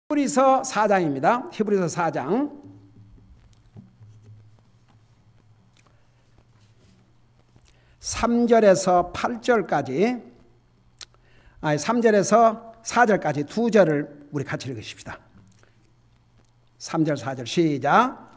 히브리서 4장입니다. 히브리서 4장 3절에서 8절까지 3절에서 4절까지 두 절을 우리 같이 읽으십시다. 3절 4절 시작.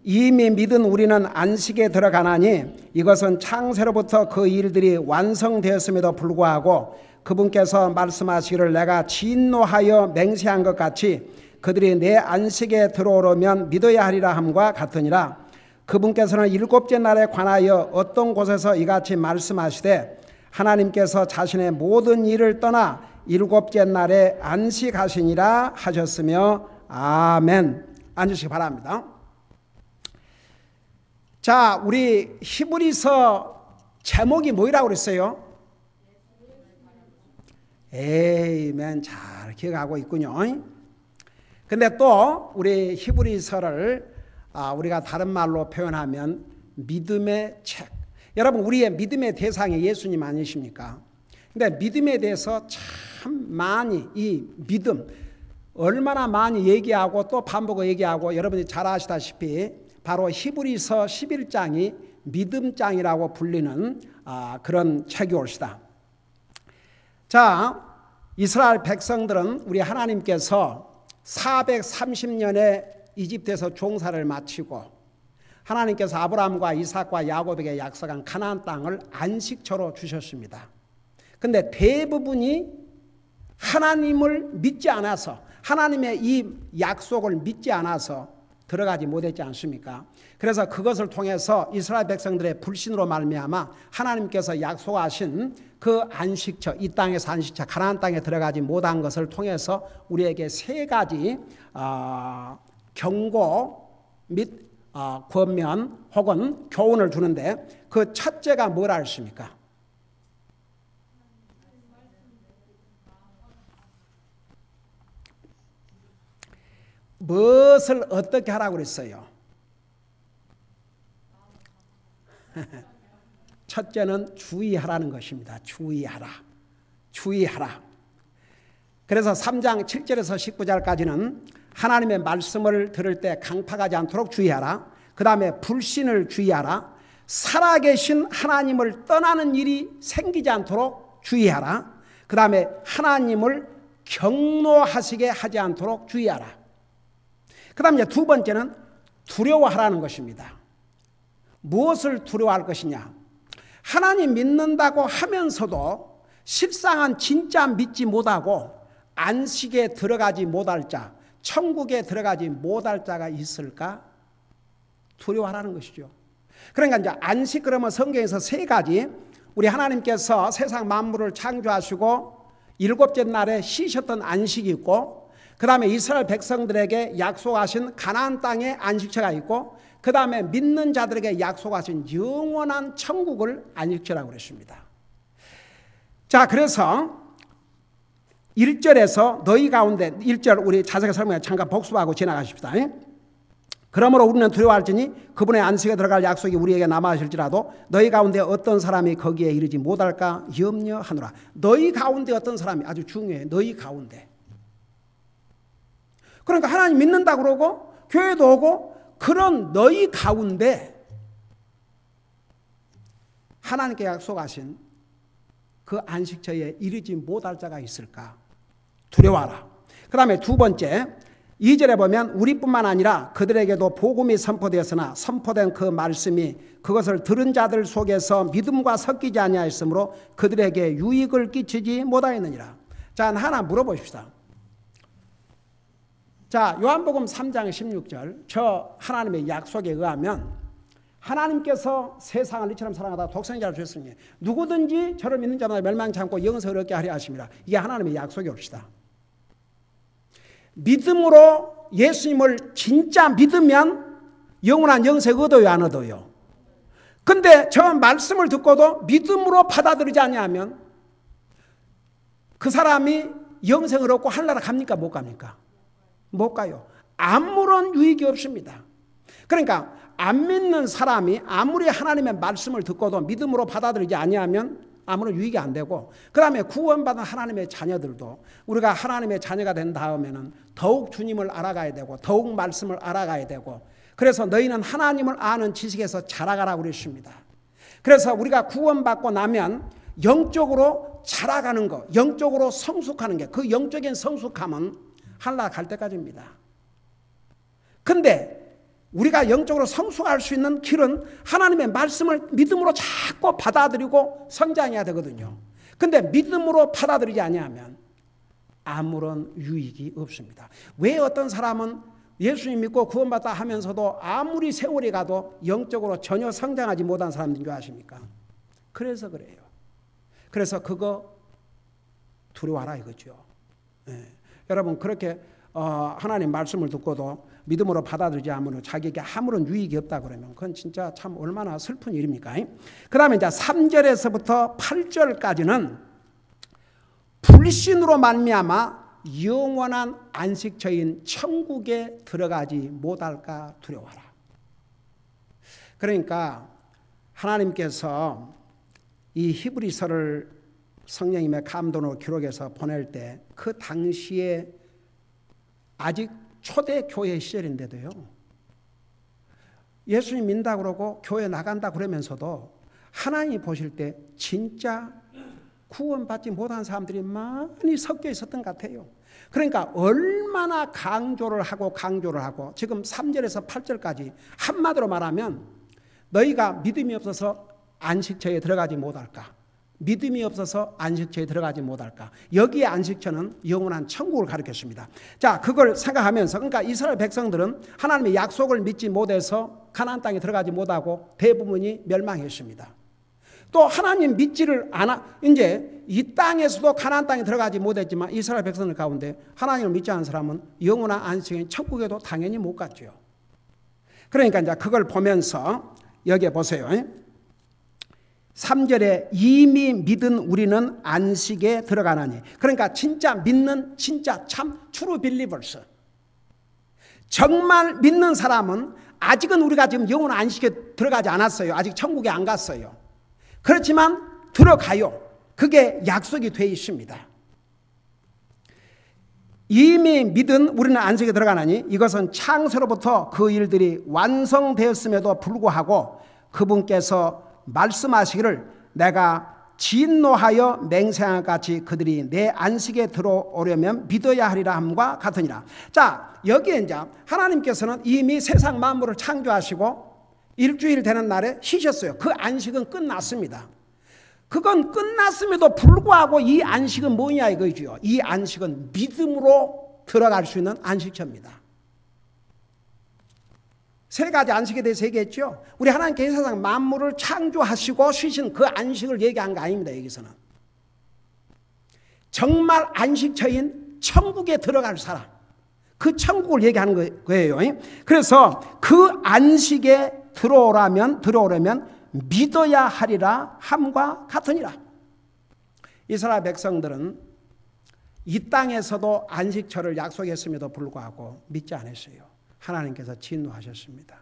이미 믿은 우리는 안식에 들어가나니 이것은 창세로부터 그 일들이 완성되었음에도 불구하고 그분께서 말씀하시기를 내가 진노하여 맹세한 것 같이 그들이 내 안식에 들어오려면 믿어야 하리라 함과 같으니라. 그분께서는 일곱째 날에 관하여 어떤 곳에서 이같이 말씀하시되 하나님께서 자신의 모든 일을 떠나 일곱째 날에 안식하시니라 하셨으며 아멘. 앉으시기 바랍니다. 자, 우리 히브리서 제목이 뭐라고 그랬어요? 에이멘. 잘 기억하고 있군요. 근데 또 우리 히브리서를 우리가 다른 말로 표현하면 믿음의 책. 여러분, 우리의 믿음의 대상이 예수님 아니십니까? 근데 믿음에 대해서 참 많이 이 믿음 얼마나 많이 얘기하고 또 반복을 얘기하고 여러분이 잘 아시다시피 바로 히브리서 11장이 믿음장이라고 불리는 그런 책이 옳시다. 자, 이스라엘 백성들은 우리 하나님께서 430년의 이집트에서 종사를 마치고 하나님께서 아브라함과 이삭과 야곱에게 약속한 가나안 땅을 안식처로 주셨습니다. 근데 대부분이 하나님을 믿지 않아서 하나님의 이 약속을 믿지 않아서 들어가지 못했지 않습니까? 그래서 그것을 통해서 이스라엘 백성들의 불신으로 말미암아 하나님께서 약속하신 그 안식처, 이 땅에서 안식처, 가나안 땅에 들어가지 못한 것을 통해서 우리에게 세 가지 경고 및 권면 혹은 교훈을 주는데 그 첫째가 뭐라 했습니까? 무엇을 어떻게 하라고 그랬어요? 첫째는 주의하라는 것입니다. 주의하라. 주의하라. 그래서 3장 7절에서 19절까지는 하나님의 말씀을 들을 때 강팍하지 않도록 주의하라. 그 다음에 불신을 주의하라. 살아계신 하나님을 떠나는 일이 생기지 않도록 주의하라. 그 다음에 하나님을 경노하시게 하지 않도록 주의하라. 그 다음에 두 번째는 두려워하라는 것입니다. 무엇을 두려워할 것이냐? 하나님 믿는다고 하면서도 실상은 진짜 믿지 못하고 안식에 들어가지 못할 자, 천국에 들어가지 못할 자가 있을까? 두려워하라는 것이죠. 그러니까 이제 안식 그러면 성경에서 세 가지, 우리 하나님께서 세상 만물을 창조하시고 일곱째 날에 쉬셨던 안식이 있고, 그 다음에 이스라엘 백성들에게 약속하신 가나안 땅의 안식처가 있고, 그 다음에 믿는 자들에게 약속하신 영원한 천국을 안식처라고 그랬습니다. 자, 그래서 1절에서 너희 가운데 1절 우리 자세하게 설명해 잠깐 복습하고 지나가십시다. 그러므로 우리는 두려워할지니 그분의 안식에 들어갈 약속이 우리에게 남아있을지라도 너희 가운데 어떤 사람이 거기에 이르지 못할까 염려하노라. 너희 가운데 어떤 사람이 아주 중요해. 너희 가운데. 그러니까 하나님 믿는다고 그러고 교회도 오고 그런 너희 가운데 하나님께 약속하신 그 안식처에 이르지 못할 자가 있을까? 두려워하라. 그 다음에 두 번째 2절에 보면 우리뿐만 아니라 그들에게도 복음이 선포되었으나 선포된 그 말씀이 그것을 들은 자들 속에서 믿음과 섞이지 아니하였으므로 그들에게 유익을 끼치지 못하였느니라. 자, 하나 물어보십시다. 자, 요한복음 3장 16절 저 하나님의 약속에 의하면 하나님께서 세상을 이처럼 사랑하다 독생자를 주셨으니 누구든지 저를 믿는 자마다 멸망치 않고 영생을 얻게 하려 하십니다. 이게 하나님의 약속이 옵시다. 믿음으로 예수님을 진짜 믿으면 영원한 영생 얻어요, 안 얻어요? 근데 저 말씀을 듣고도 믿음으로 받아들이지 않으면 그 사람이 영생을 얻고 하늘나라 갑니까, 못 갑니까? 못 가요. 아무런 유익이 없습니다. 그러니까 안 믿는 사람이 아무리 하나님의 말씀을 듣고도 믿음으로 받아들이지 아니하면 아무런 유익이 안 되고, 그 다음에 구원받은 하나님의 자녀들도 우리가 하나님의 자녀가 된 다음에는 더욱 주님을 알아가야 되고 더욱 말씀을 알아가야 되고, 그래서 너희는 하나님을 아는 지식에서 자라가라고 그랬습니다. 그래서 우리가 구원받고 나면 영적으로 자라가는 것, 영적으로 성숙하는 게, 그 영적인 성숙함은 하늘나라 갈 때까지입니다. 근데 우리가 영적으로 성숙할 수 있는 길은 하나님의 말씀을 믿음으로 자꾸 받아들이고 성장해야 되거든요. 근데 믿음으로 받아들이지 아니하면 아무런 유익이 없습니다. 왜 어떤 사람은 예수님 믿고 구원받다 하면서도 아무리 세월이 가도 영적으로 전혀 성장하지 못한 사람들인 줄 아십니까? 그래서 그래요. 그래서 그거 두려워하라 이거죠. 여러분, 그렇게 하나님 말씀을 듣고도 믿음으로 받아들이지 않으면 자기에게 아무런 유익이 없다 그러면 그건 진짜 참 얼마나 슬픈 일입니까? 그 다음에 이제 3절에서부터 8절까지는 불신으로 말미암아 영원한 안식처인 천국에 들어가지 못할까 두려워하라. 그러니까 하나님께서 이 히브리서를 성령님의 감동으로 기록해서 보낼 때 그 당시에 아직 초대교회 시절인데도요, 예수님 믿는다 그러고 교회 나간다 그러면서도 하나님이 보실 때 진짜 구원받지 못한 사람들이 많이 섞여 있었던 것 같아요. 그러니까 얼마나 강조를 하고 지금 3절에서 8절까지 한마디로 말하면 너희가 믿음이 없어서 안식처에 들어가지 못할까? 믿음이 없어서 안식처에 들어가지 못할까? 여기에 안식처는 영원한 천국을 가리켰습니다. 자, 그걸 생각하면서, 그러니까 이스라엘 백성들은 하나님의 약속을 믿지 못해서 가나안 땅에 들어가지 못하고 대부분이 멸망했습니다. 또 하나님 믿지를 않아, 이제 이 땅에서도 가나안 땅에 들어가지 못했지만 이스라엘 백성들 가운데 하나님을 믿지 않은 사람은 영원한 안식처인 천국에도 당연히 못 갔죠. 그러니까 이제 그걸 보면서 여기에 보세요. 3절에 이미 믿은 우리는 안식에 들어가나니, 그러니까 진짜 믿는, 진짜 참 true believers, 정말 믿는 사람은 아직은 우리가 지금 영원한 안식에 들어가지 않았어요. 아직 천국에 안 갔어요. 그렇지만 들어가요. 그게 약속이 되어 있습니다. 이미 믿은 우리는 안식에 들어가나니 이것은 창세로부터 그 일들이 완성되었음에도 불구하고 그분께서 말씀하시기를 내가 진노하여 맹세한 같이 그들이 내 안식에 들어오려면 믿어야 하리라 함과 같으니라. 자, 여기에 이제 하나님께서는 이미 세상 만물을 창조하시고 일주일 되는 날에 쉬셨어요. 그 안식은 끝났습니다. 그건 끝났음에도 불구하고 이 안식은 뭐냐 이거죠. 이 안식은 믿음으로 들어갈 수 있는 안식처입니다. 세 가지 안식에 대해서 얘기했죠. 우리 하나님께서 세상 만물을 창조하시고 쉬신 그 안식을 얘기한 거 아닙니다. 여기서는 정말 안식처인 천국에 들어갈 사람, 그 천국을 얘기하는 거예요. 그래서 그 안식에 들어오려면 믿어야 하리라 함과 같으니라. 이스라엘 백성들은 이 땅에서도 안식처를 약속했음에도 불구하고 믿지 않았어요. 하나님께서 진노하셨습니다.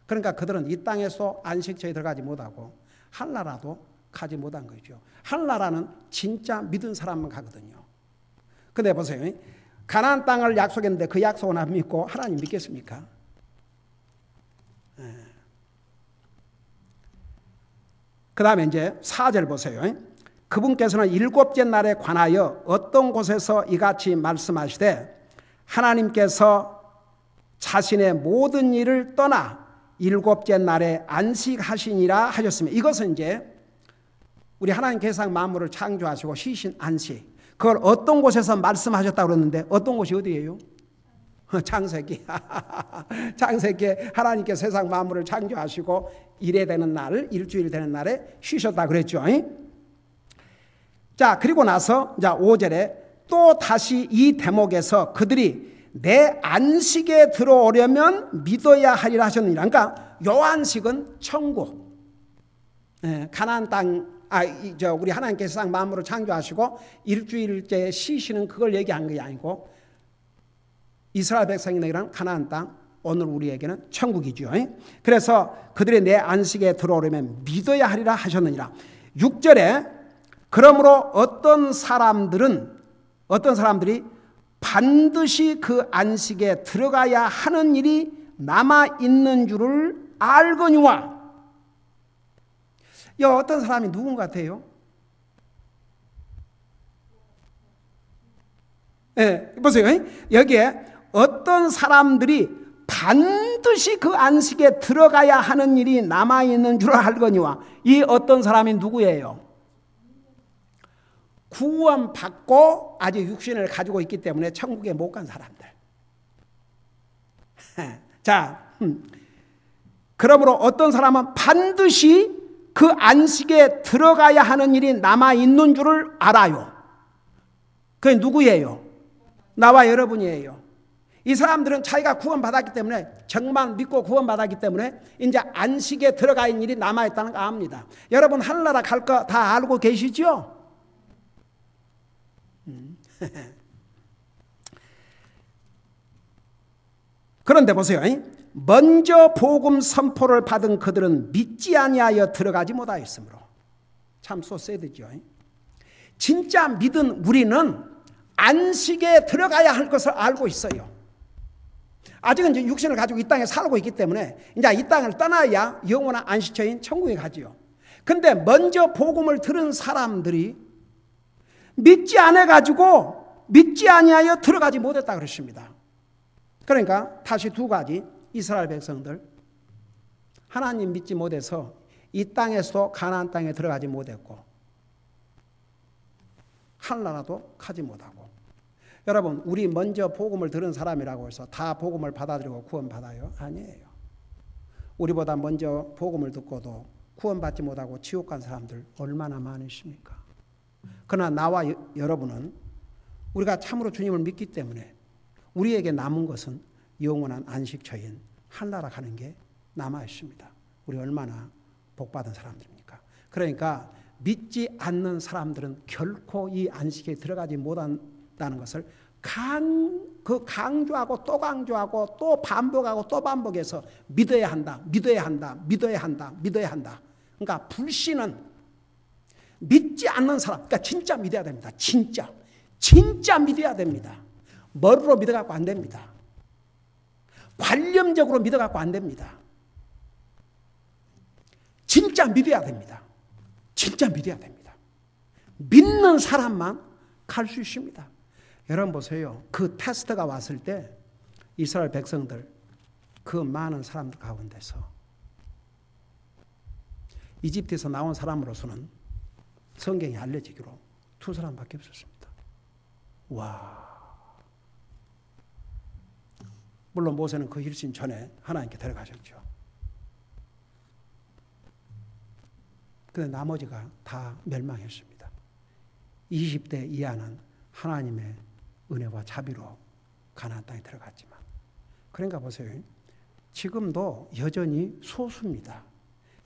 그러니까 그들은 이 땅에서 안식처에 들어가지 못하고 하늘나라도 가지 못한 거죠. 하늘나라는 진짜 믿은 사람만 가거든요. 근데 보세요. 가나안 땅을 약속했는데 그 약속은 안 믿고 하나님 믿겠습니까? 그 다음에 이제 4절 보세요. 그분께서는 일곱째 날에 관하여 어떤 곳에서 이같이 말씀하시되 하나님께서 자신의 모든 일을 떠나 일곱째 날에 안식하시니라 하셨습니다. 이것은 이제 우리 하나님께서 세상 만물을 창조하시고 쉬신 안식, 그걸 어떤 곳에서 말씀하셨다고 그러는데 어떤 곳이 어디예요? 창세기. 창세기에 하나님께서 세상 만물을 창조하시고 일에 되는 날, 일주일 되는 날에 쉬셨다 그랬죠. 자, 그리고 나서 5절에 또 다시 이 대목에서 그들이 내 안식에 들어오려면 믿어야 하리라 하셨느니라. 그러니까 요 안식은 천국, 가나안 땅, 우리 하나님께서 세상 만물을 창조하시고 일주일째 쉬시는 그걸 얘기한 게 아니고 이스라엘 백성에게는 가나안 땅, 오늘 우리에게는 천국이죠. 그래서 그들이 내 안식에 들어오려면 믿어야 하리라 하셨느니라. 6절에 그러므로 어떤 사람들이 반드시 그 안식에 들어가야 하는 일이 남아 있는 줄을 알거니와. 이 어떤 사람이 누군 것 같아요? 네, 보세요. 여기에 어떤 사람들이 반드시 그 안식에 들어가야 하는 일이 남아있는 줄 알거니와. 이 어떤 사람이 누구예요? 구원받고 아직 육신을 가지고 있기 때문에 천국에 못 간 사람들. 자, 그러므로 어떤 사람은 반드시 그 안식에 들어가야 하는 일이 남아있는 줄을 알아요. 그게 누구예요? 나와 여러분이에요. 이 사람들은 자기가 구원받았기 때문에, 정말 믿고 구원받았기 때문에 이제 안식에 들어가는 일이 남아있다는 거 압니다. 여러분 하늘나라 갈 거 다 알고 계시죠? 그런데 보세요. 먼저 복음 선포를 받은 그들은 믿지 아니하여 들어가지 못하였으므로. 참 소세드죠. 진짜 믿은 우리는 안식에 들어가야 할 것을 알고 있어요. 아직은 이제 육신을 가지고 이 땅에 살고 있기 때문에 이제 이 땅을 떠나야 영원한 안식처인 천국에 가지요. 근데 먼저 복음을 들은 사람들이 믿지 않아가지고 믿지 아니하여 들어가지 못했다 그러십니다. 그러니까 다시 두 가지. 이스라엘 백성들 하나님 믿지 못해서 이 땅에서도 가나안 땅에 들어가지 못했고 하늘나라도 가지 못하고. 여러분 우리 먼저 복음을 들은 사람이라고 해서 다 복음을 받아들이고 구원받아요? 아니에요. 우리보다 먼저 복음을 듣고도 구원받지 못하고 지옥 간 사람들 얼마나 많으십니까? 그러나 나와 여러분은 우리가 참으로 주님을 믿기 때문에 우리에게 남은 것은 영원한 안식처인 하늘나라 가는 게 남아 있습니다. 우리 얼마나 복받은 사람들입니까? 그러니까 믿지 않는 사람들은 결코 이 안식에 들어가지 못한다는 것을 강조하고 또 강조하고 또 반복하고 또 반복해서 믿어야 한다, 믿어야 한다, 믿어야 한다, 믿어야 한다. 그러니까 불신은 믿지 않는 사람, 그러니까 진짜 믿어야 됩니다. 진짜 믿어야 됩니다. 머리로 믿어갖고 안 됩니다. 관념적으로 믿어갖고 안 됩니다. 진짜 믿어야 됩니다. 진짜 믿어야 됩니다. 믿는 사람만 갈 수 있습니다. 여러분 보세요. 그 테스트가 왔을 때 이스라엘 백성들 그 많은 사람들 가운데서 이집트에서 나온 사람으로서는 성경이 알려지기로 두 사람밖에 없었습니다. 와. 물론 모세는 그 훨씬 전에 하나님께 데려가셨죠. 그런데 나머지가 다 멸망했습니다. 20대 이하는 하나님의 은혜와 자비로 가나안 땅에 들어갔지만, 그러니까 보세요. 지금도 여전히 소수입니다.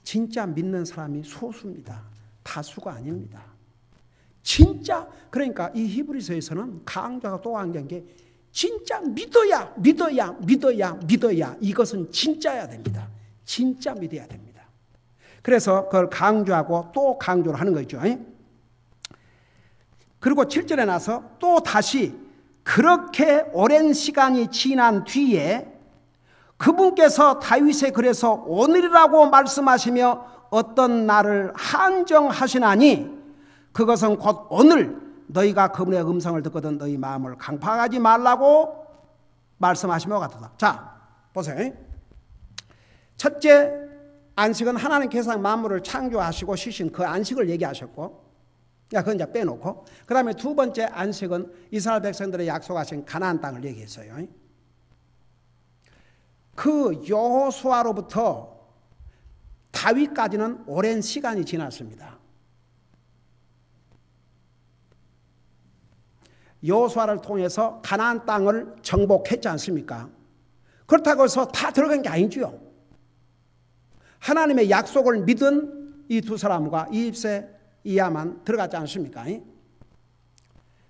진짜 믿는 사람이 소수입니다. 다수가 아닙니다. 진짜, 그러니까 이 히브리서에서는 강조가 또 강조한 게 진짜 믿어야 이것은 진짜야 됩니다. 진짜 믿어야 됩니다. 그래서 그걸 강조하고 또 강조를 하는 거죠. 그리고 7절에 나서 또 다시 그렇게 오랜 시간이 지난 뒤에 그분께서 다윗의 글에서 오늘이라고 말씀하시며 어떤 날을 한정하시나니 그것은 곧 오늘 너희가 그분의 음성을 듣거든 너희 마음을 강팍하지 말라고 말씀하시며 같다. 자, 보세요. 첫째 안식은 하나님께서 만물을 창조하시고 쉬신 그 안식을 얘기하셨고, 그건 이제 빼놓고, 그 다음에 두 번째 안식은 이스라엘 백성들의 약속하신 가나안 땅을 얘기했어요. 그 여호수아로부터 다윗까지는 오랜 시간이 지났습니다. 여호수아를 통해서 가나안 땅을 정복했지 않습니까? 그렇다고 해서 다 들어간 게 아니죠. 하나님의 약속을 믿은 이 두 사람과 이입세 이하만 들어갔지 않습니까?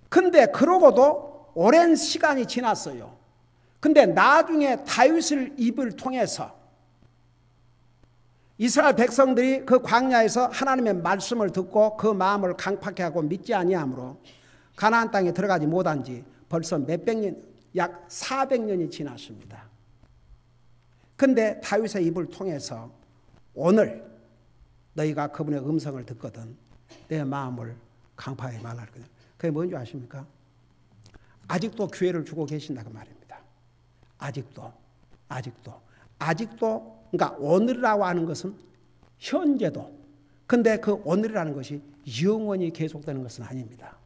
근데 그러고도 오랜 시간이 지났어요. 근데 나중에 다윗을 입을 통해서 이스라엘 백성들이 그 광야에서 하나님의 말씀을 듣고 그 마음을 강팍해 하고 믿지 아니하므로 가나안 땅에 들어가지 못한 지 벌써 몇백 년, 약 400년이 지났습니다. 근데 다윗의 입을 통해서 오늘 너희가 그분의 음성을 듣거든 내 마음을 강팍하지 말라 그랬거든요. 그게 뭔지 아십니까? 아직도 기회를 주고 계신다고 말입니다. 아직도. 그러니까 오늘이라고 하는 것은 현재도. 근데 그 오늘이라는 것이 영원히 계속되는 것은 아닙니다.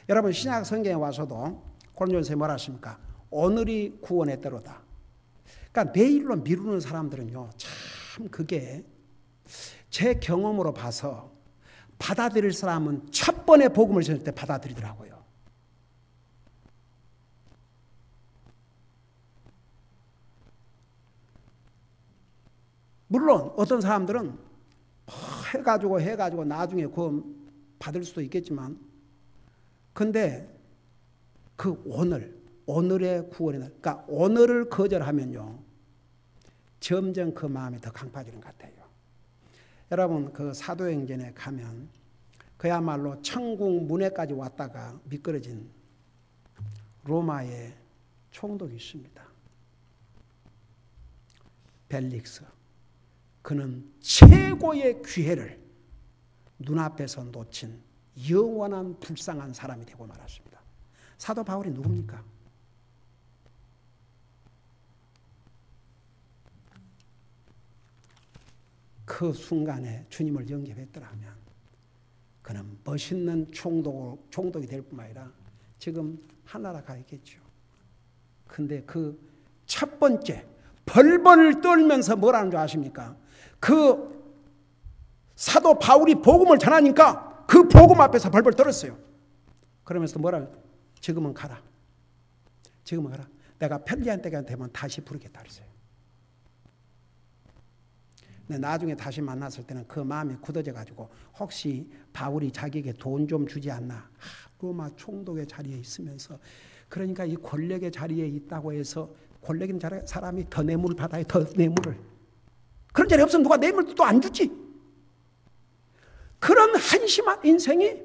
여러분 신약 성경에 와서도 고린도전서에 뭐라 하십니까? 오늘이 구원의 때로다. 그러니까 내일로 미루는 사람들은요. 참 그게 제 경험으로 봐서 받아들일 사람은 첫 번에 복음을 전할 때 받아들이더라고요. 물론 어떤 사람들은 해가지고 나중에 구원 받을 수도 있겠지만 근데 그 오늘의 구원이 그러니까 오늘을 거절하면요. 점점 그 마음이 더 강파지는 것 같아요. 여러분 그 사도행전에 가면 그야말로 천국 문에까지 왔다가 미끄러진 로마의 총독이 있습니다. 벨릭스. 그는 최고의 기회를 눈앞에서 놓친 영원한 불쌍한 사람이 되고 말았습니다. 사도 바울이 누굽니까? 그 순간에 주님을 영접했더라면 그는 멋있는 총독이 될 뿐만 아니라 지금 하나라 가 있겠죠. 근데 그 첫 번째 벌벌 떨면서 뭐라는 줄 아십니까? 그 사도 바울이 복음을 전하니까 그 복음 앞에서 벌벌 떨었어요. 그러면서 뭐라 지금은 가라. 내가 편리한 때가 되면 다시 부르겠다 그랬어요. 근데 나중에 다시 만났을 때는 그 마음이 굳어져 가지고 혹시 바울이 자기에게 돈 좀 주지 않나. 로마 총독의 자리에 있으면서 그러니까 이 권력의 자리에 있다고 해서 권력 있는 사람이 더 뇌물을 받아요. 더 뇌물을. 그런 자리 없으면 누가 뇌물도 또 안 주지. 그런 한심한 인생이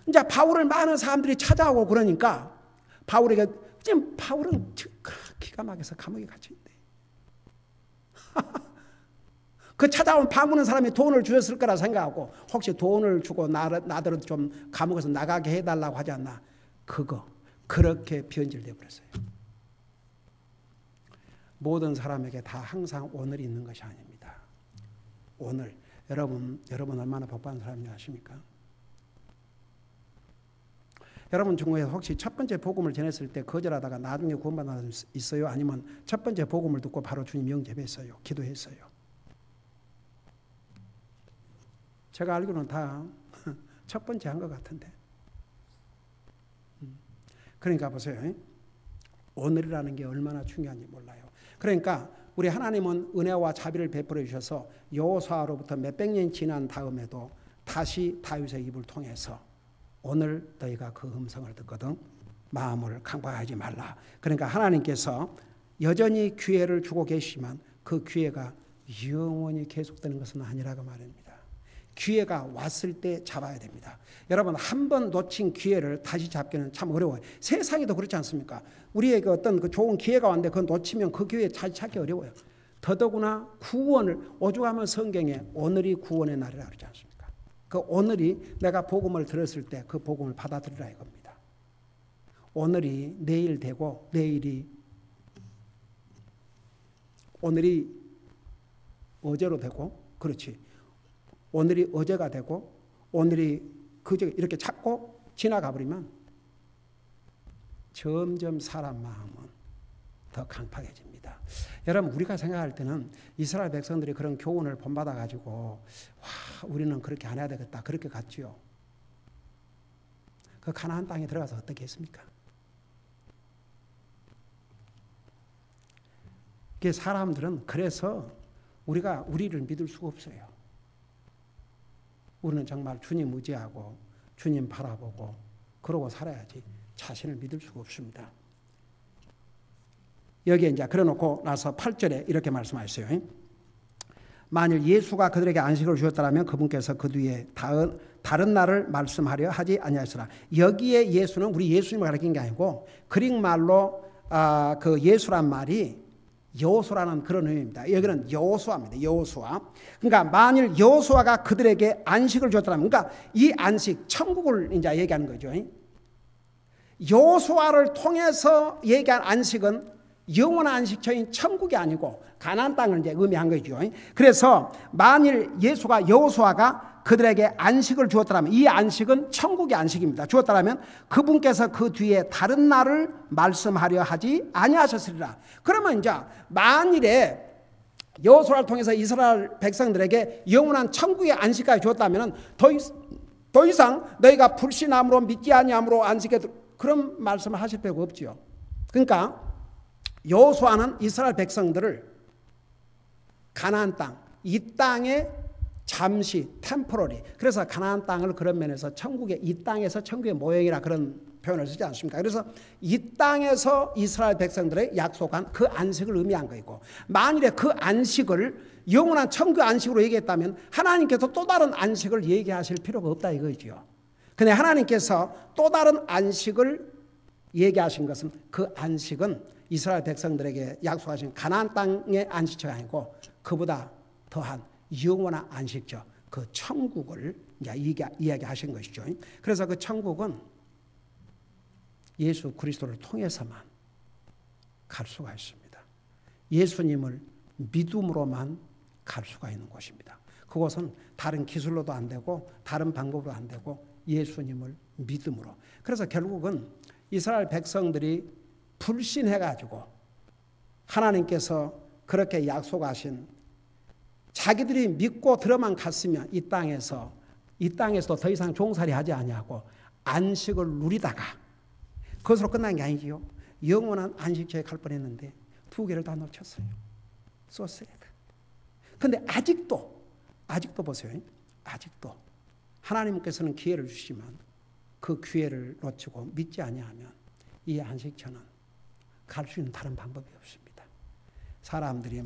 이제 바울을 많은 사람들이 찾아오고 그러니까 바울에게 지금 바울은 기가 막혀서 감옥에 갇혀있대. 그 찾아온 파무는 사람이 돈을 주었을 거라 생각하고 혹시 돈을 주고 나더러 좀 감옥에서 나가게 해달라고 하지 않나. 그렇게 변질되어 버렸어요. 모든 사람에게 다 항상 오늘이 있는 것이 아닙니다. 오늘 여러분 얼마나 복받은 사람인지 아십니까? 여러분 중에 혹시 첫 번째 복음을 전했을 때 거절하다가 나중에 구원받은 사람 있어요? 아니면 첫 번째 복음을 듣고 바로 주님 영접했어요? 기도했어요? 제가 알기로는 다 첫 번째 한 것 같은데. 그러니까 보세요. 오늘이라는 게 얼마나 중요한지 몰라요. 그러니까 우리 하나님은 은혜와 자비를 베풀어 주셔서 여호수아로부터 몇백 년이 지난 다음에도 다시 다윗의 입을 통해서 오늘 너희가 그 음성을 듣거든 마음을 강박하지 말라. 그러니까 하나님께서 여전히 기회를 주고 계시지만 그 기회가 영원히 계속되는 것은 아니라고 말입니다. 기회가 왔을 때 잡아야 됩니다. 여러분 한 번 놓친 기회를 다시 잡기는 참 어려워요. 세상에도 그렇지 않습니까? 우리에게 어떤 그 좋은 기회가 왔는데 그걸 놓치면 그 기회 다시 찾기 어려워요. 더더구나 구원을 오죽하면 성경에 오늘이 구원의 날이라 그러지 않습니까? 그 오늘이 내가 복음을 들었을 때 그 복음을 받아들이라 이겁니다. 오늘이 내일 되고 오늘이 어제로 되고 그렇지. 오늘이 어제가 되고 오늘이 그저 이렇게 찾고 지나가 버리면 점점 사람 마음은 더 강팍해집니다. 여러분 우리가 생각할 때는 이스라엘 백성들이 그런 교훈을 본받아 가지고 와 우리는 그렇게 안 해야 되겠다 그렇게 갔지요. 그 가나안 땅에 들어가서 어떻게 했습니까? 그 사람들은 그래서 우리를 믿을 수가 없어요. 우리는 정말 주님 의지하고 주님 바라보고 그러고 살아야지 자신을 믿을 수가 없습니다. 여기에 이제 그래놓고 나서 8절에 이렇게 말씀하셨어요. 만일 예수가 그들에게 안식을 주었다면 그분께서 그 뒤에 다른 날을 말씀하려 하지 아니하시라. 여기에 예수는 우리 예수님을 가리킨 게 아니고 그릭 말로 그 예수란 말이 여호수아라는 그런 의미입니다. 여기는 여호수아입니다. 여호수아. 그러니까 만일 여호수아가 그들에게 안식을 주었다면, 그러니까 이 안식, 천국을 이제 얘기하는 거죠. 여호수아를 통해서 얘기한 안식은 영원한 안식처인 천국이 아니고 가나안 땅을 이제 의미한 거죠. 그래서 만일 여호수아가 그들에게 안식을 주었다면 이 안식은 천국의 안식입니다. 주었다면 그분께서 그 뒤에 다른 날을 말씀하려 하지 아니하셨으리라. 그러면 이제 만일에 여호수아를 통해서 이스라엘 백성들에게 영원한 천국의 안식까지 주었다면 더 이상 너희가 불신함으로 믿지 아니함으로 안식에 그런 말씀을 하실 필요가 없지요. 그러니까 여호수아는 이스라엘 백성들을 가나안 땅, 이 땅에 잠시 템포러리, 그래서 가나안 땅을 그런 면에서 천국의 이 땅에서 천국의 모형이라 그런 표현을 쓰지 않습니까? 그래서 이 땅에서 이스라엘 백성들의 약속한 그 안식을 의미한 거이고, 만일에 그 안식을 영원한 천국의 안식으로 얘기했다면 하나님께서 또 다른 안식을 얘기하실 필요가 없다 이거죠. 근데 하나님께서 또 다른 안식을 얘기하신 것은 그 안식은 이스라엘 백성들에게 약속하신 가나안 땅의 안식처가 아니고 그보다 더한 영원한 안식처, 그 천국을 이야기하신 것이죠. 그래서 그 천국은 예수 그리스도를 통해서만 갈 수가 있습니다. 예수님을 믿음으로만 갈 수가 있는 곳입니다. 그곳은 다른 기술로도 안 되고 다른 방법으로 안 되고 예수님을 믿음으로. 그래서 결국은 이스라엘 백성들이 불신해가지고 하나님께서 그렇게 약속하신, 자기들이 믿고 들어만 갔으면 이 땅에서도 더 이상 종살이 하지 아니하고 안식을 누리다가 그것으로 끝난 게 아니지요. 영원한 안식처에 갈 뻔했는데 두 개를 다 놓쳤어요. 썼어요. 근데 아직도 보세요. 아직도 하나님께서는 기회를 주시지만 그 기회를 놓치고 믿지 아니하면 이 안식처는 갈 수 있는 다른 방법이 없습니다. 사람들이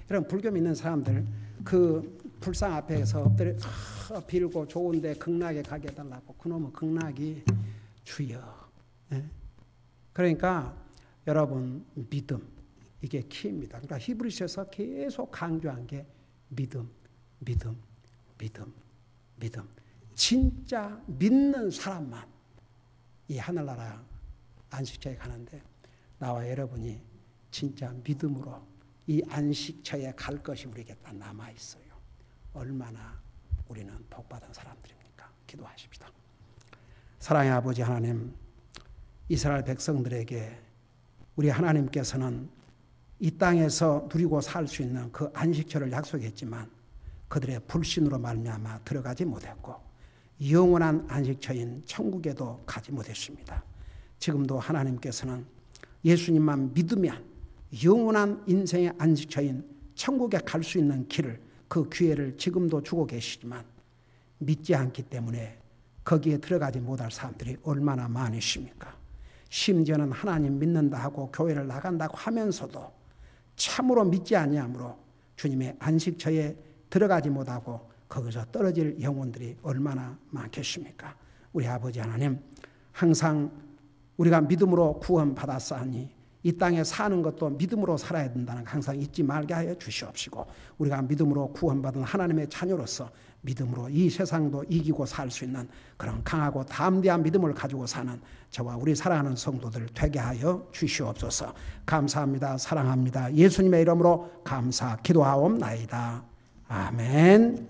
이런 불교 믿는 사람들 그 불상 앞에서 엎드려 빌고 좋은데 극락에 가게 해달라고. 그놈의 극락이 주여. 그러니까 여러분 믿음, 이게 키입니다. 그러니까 히브리서에서 계속 강조한 게 믿음. 진짜 믿는 사람만 이 하늘나라 안식처에 가는데 나와 여러분이 진짜 믿음으로 이 안식처에 갈 것이 우리에게 다 남아있어요. 얼마나 우리는 복받은 사람들입니까? 기도하십시다. 사랑의 아버지 하나님, 이스라엘 백성들에게 우리 하나님께서는 이 땅에서 누리고 살 수 있는 그 안식처를 약속했지만 그들의 불신으로 말미암아 들어가지 못했고 영원한 안식처인 천국에도 가지 못했습니다. 지금도 하나님께서는 예수님만 믿으면 영원한 인생의 안식처인 천국에 갈 수 있는 길을, 그 기회를 지금도 주고 계시지만 믿지 않기 때문에 거기에 들어가지 못할 사람들이 얼마나 많으십니까? 심지어는 하나님 믿는다 하고 교회를 나간다고 하면서도 참으로 믿지 아니하므로 주님의 안식처에 들어가지 못하고 거기서 떨어질 영혼들이 얼마나 많겠습니까? 우리 아버지 하나님, 항상 우리가 믿음으로 구원받았사니 이 땅에 사는 것도 믿음으로 살아야 된다는 거 항상 잊지 말게 하여 주시옵시고, 우리가 믿음으로 구원받은 하나님의 자녀로서 믿음으로 이 세상도 이기고 살 수 있는 그런 강하고 담대한 믿음을 가지고 사는 저와 우리 사랑하는 성도들 되게 하여 주시옵소서. 감사합니다. 사랑합니다. 예수님의 이름으로 감사 기도하옵나이다. 아멘.